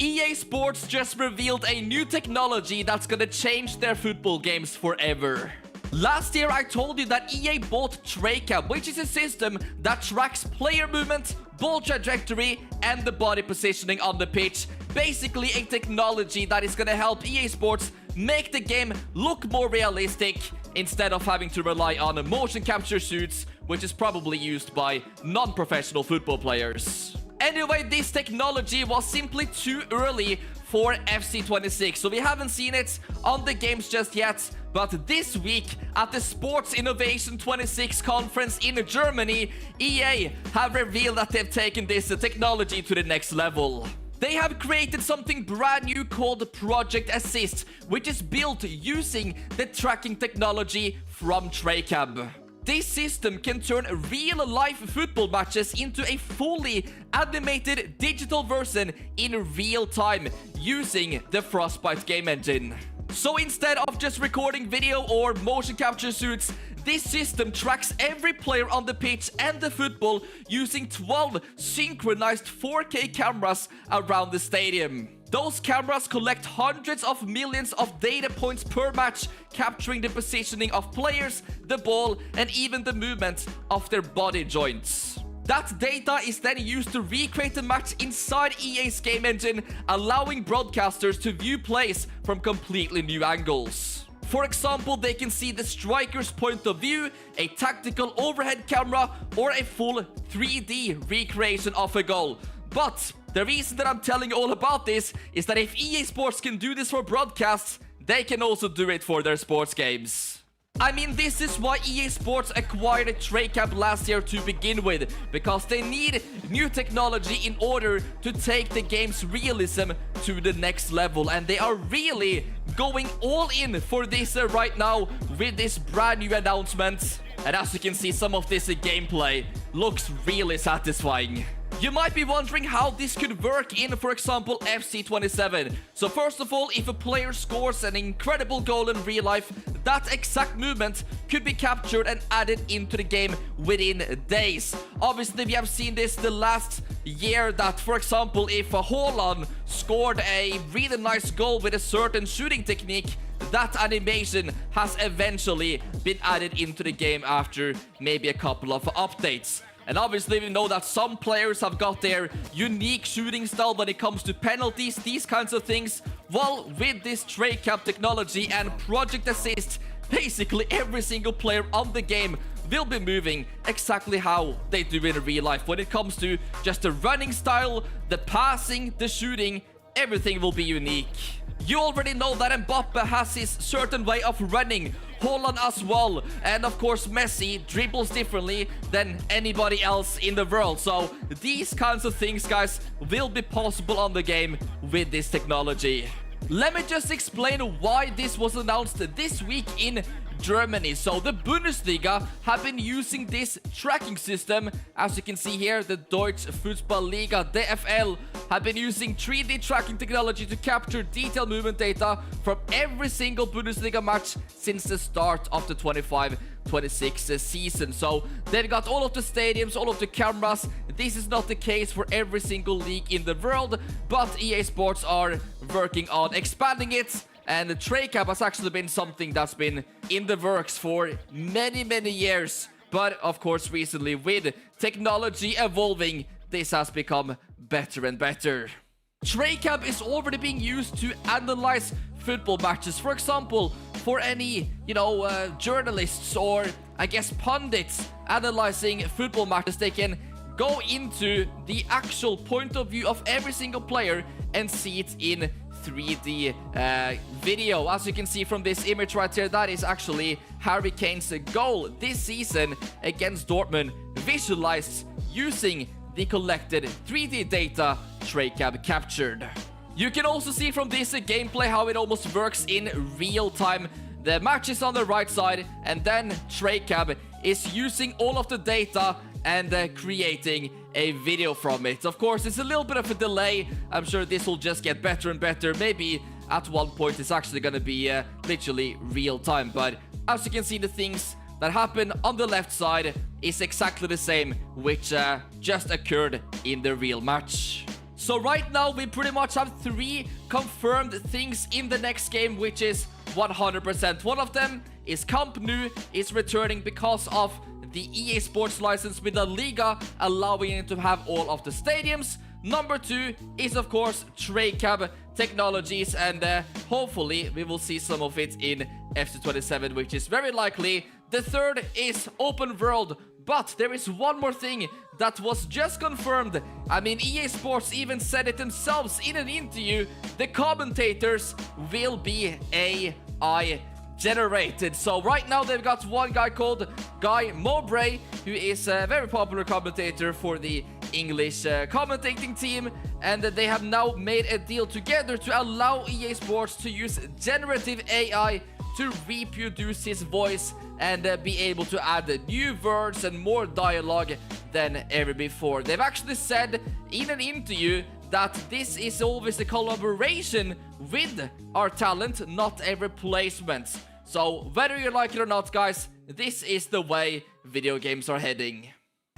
EA Sports just revealed a new technology that's gonna change their football games forever. Last year I told you that EA bought TradeCab, which is a system that tracks player movement, ball trajectory, and the body positioning on the pitch. Basically a technology that is gonna help EA Sports make the game look more realistic instead of having to rely on motion capture suits, which is probably used by non-professional football players. Anyway, this technology was simply too early for FC26, so we haven't seen it on the games just yet. But this week at the Sports Innovation 26 conference in Germany, EA have revealed that they've taken this technology to the next level. They have created something brand new called Project Assist, which is built using the tracking technology from TradeCab. This system can turn real-life football matches into a fully animated digital version in real time using the Frostbite game engine. So instead of just recording video or motion capture suits, this system tracks every player on the pitch and the football using 12 synchronized 4K cameras around the stadium. Those cameras collect hundreds of millions of data points per match, capturing the positioning of players, the ball, and even the movement of their body joints. That data is then used to recreate the match inside EA's game engine, allowing broadcasters to view plays from completely new angles. For example, they can see the striker's point of view, a tactical overhead camera, or a full 3D recreation of a goal. But the reason that I'm telling you all about this is that if EA Sports can do this for broadcasts, they can also do it for their sports games. I mean, this is why EA Sports acquired TradeCab last year to begin with, because they need new technology in order to take the game's realism to the next level, and they are really going all in for this right now with this brand new announcement. And as you can see, some of this gameplay looks really satisfying. You might be wondering how this could work in, for example, FC27. So first of all, if a player scores an incredible goal in real life, that exact movement could be captured and added into the game within days. Obviously, we have seen this the last year that, for example, if a Haaland scored a really nice goal with a certain shooting technique, that animation has eventually been added into the game after maybe a couple of updates. And obviously we know that some players have got their unique shooting style when it comes to penalties, these kinds of things. Well, with this TradeCab technology and Project Assist, basically every single player on the game will be moving exactly how they do in real life. When it comes to just the running style, the passing, the shooting, everything will be unique. You already know that Mbappe has his certain way of running, Haaland as well, and of course Messi dribbles differently than anybody else in the world. So these kinds of things, guys, will be possible on the game with this technology. Let me just explain why this was announced this week in Germany. So the Bundesliga have been using this tracking system. As you can see here, the Deutsche Fußballliga, DFL, have been using 3D tracking technology to capture detailed movement data from every single Bundesliga match since the start of the 25-26 season. So they've got all of the stadiums, all of the cameras. This is not the case for every single league in the world, but EA Sports are working on expanding it. And the TradeCab has actually been something that's been in the works for many years. But of course, recently with technology evolving, this has become better and better. TradeCab is already being used to analyze football matches. For example, for any, journalists or I guess pundits analyzing football matches, they can go into the actual point of view of every single player and see it in 3D video. As you can see from this image right here, that is actually Harry Kane's goal this season against Dortmund, visualized using the collected 3D data TradeCab captured. You can also see from this gameplay how it almost works in real time. The match is on the right side, and then TradeCab is using all of the data and creating a video from it. Of course, it's a little bit of a delay. I'm sure this will just get better and better. Maybe at one point it's actually gonna be literally real time. But as you can see, the things that happen on the left side is exactly the same which just occurred in the real match. So right now we pretty much have 3 confirmed things in the next game, which is 100%. One of them is Camp Nou is returning because of the EA Sports license with La Liga, allowing it to have all of the stadiums. Number 2 is of course Tracab Technologies, and hopefully we will see some of it in FC27, which is very likely. The third is Open World, but there is one more thing that was just confirmed. I mean, EA Sports even said it themselves in an interview. The commentators will be AI generated. So right now they've got one guy called Guy Mowbray, who is a very popular commentator for the English commentating team, and they have now made a deal together to allow EA Sports to use generative AI to reproduce his voice and be able to add new words and more dialogue than ever before. They've actually said in an interview that this is always a collaboration with our talent, not a replacement. So whether you like it or not, guys, this is the way video games are heading.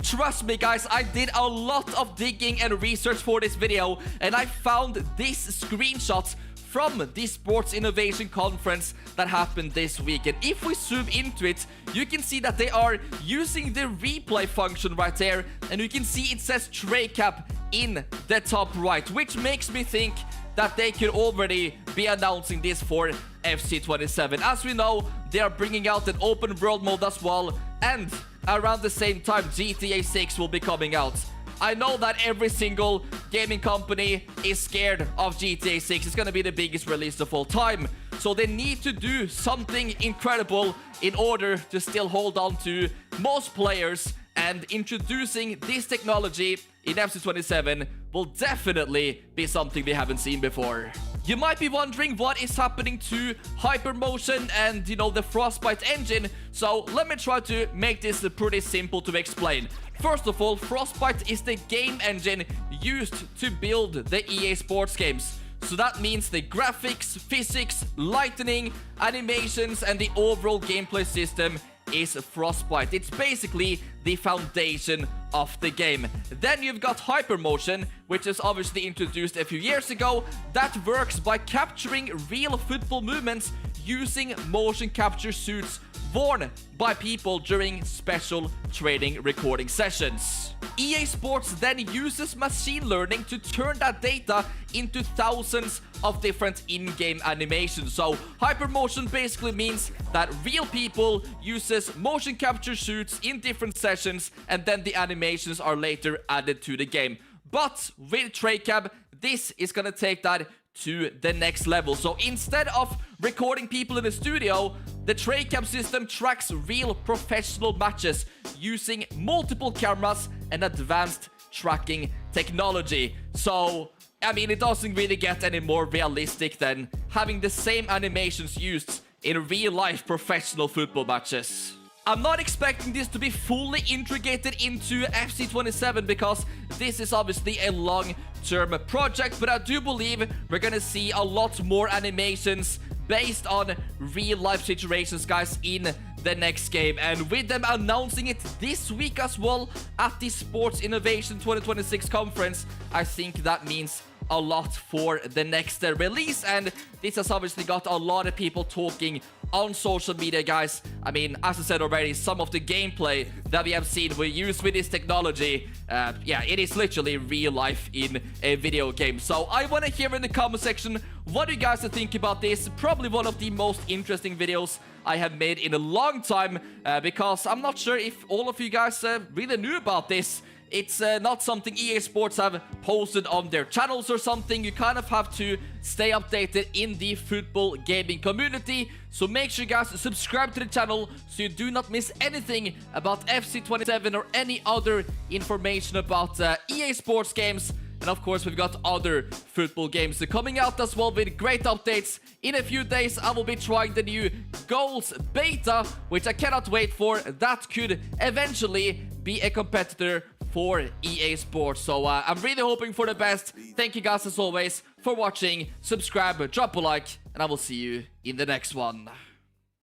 Trust me, guys, I did a lot of digging and research for this video, and I found this screenshot from the Sports Innovation Conference that happened this week. And if we zoom into it, you can see that they are using the replay function right there, and you can see it says Tracab in the top right, which makes me think that they could already be announcing this for FC27. As we know, they are bringing out an open world mode as well, and around the same time GTA 6 will be coming out. I know that every single gaming company is scared of GTA 6. It's gonna be the biggest release of all time. So they need to do something incredible in order to still hold on to most players, and introducing this technology in FC27 will definitely be something we haven't seen before. You might be wondering what is happening to Hypermotion and, you know, the Frostbite engine. So let me try to make this pretty simple to explain. First of all, Frostbite is the game engine used to build the EA Sports games. So that means the graphics, physics, lighting, animations, and the overall gameplay system is Frostbite. It's basically the foundation of the game. Then you've got Hypermotion, which is obviously introduced a few years ago, that works by capturing real football movements using motion capture suits worn by people during special training recording sessions. EA Sports then uses machine learning to turn that data into thousands of different in-game animations. So Hypermotion basically means that real people uses motion capture suits in different sessions, and then the animations are later added to the game. But with Tracab, this is gonna take that to the next level. So instead of recording people in the studio, the Tracab system tracks real professional matches using multiple cameras and advanced tracking technology. So, I mean, it doesn't really get any more realistic than having the same animations used in real-life professional football matches. I'm not expecting this to be fully integrated into FC27 because this is obviously a long-term project, but I do believe we're gonna see a lot more animations based on real-life situations, guys, in the next game. And with them announcing it this week as well at the Sports Innovation 2026 conference, I think that means a lot for the next release, and this has obviously got a lot of people talking on social media, guys. I mean, as I said already, some of the gameplay that we have seen we use with this technology, yeah, it is literally real life in a video game. So I want to hear in the comment section what you guys think about this. Probably one of the most interesting videos I have made in a long time, because I'm not sure if all of you guys really knew about this. It's not something EA Sports have posted on their channels or something. You kind of have to stay updated in the football gaming community. So make sure you guys subscribe to the channel so you do not miss anything about FC27 or any other information about EA Sports games. And of course, we've got other football games coming out as well with great updates. In a few days, I will be trying the new Goals beta, which I cannot wait for. That could eventually be a competitor for EA Sports. So I'm really hoping for the best. Thank you guys as always for watching. Subscribe, drop a like, and I will see you in the next one.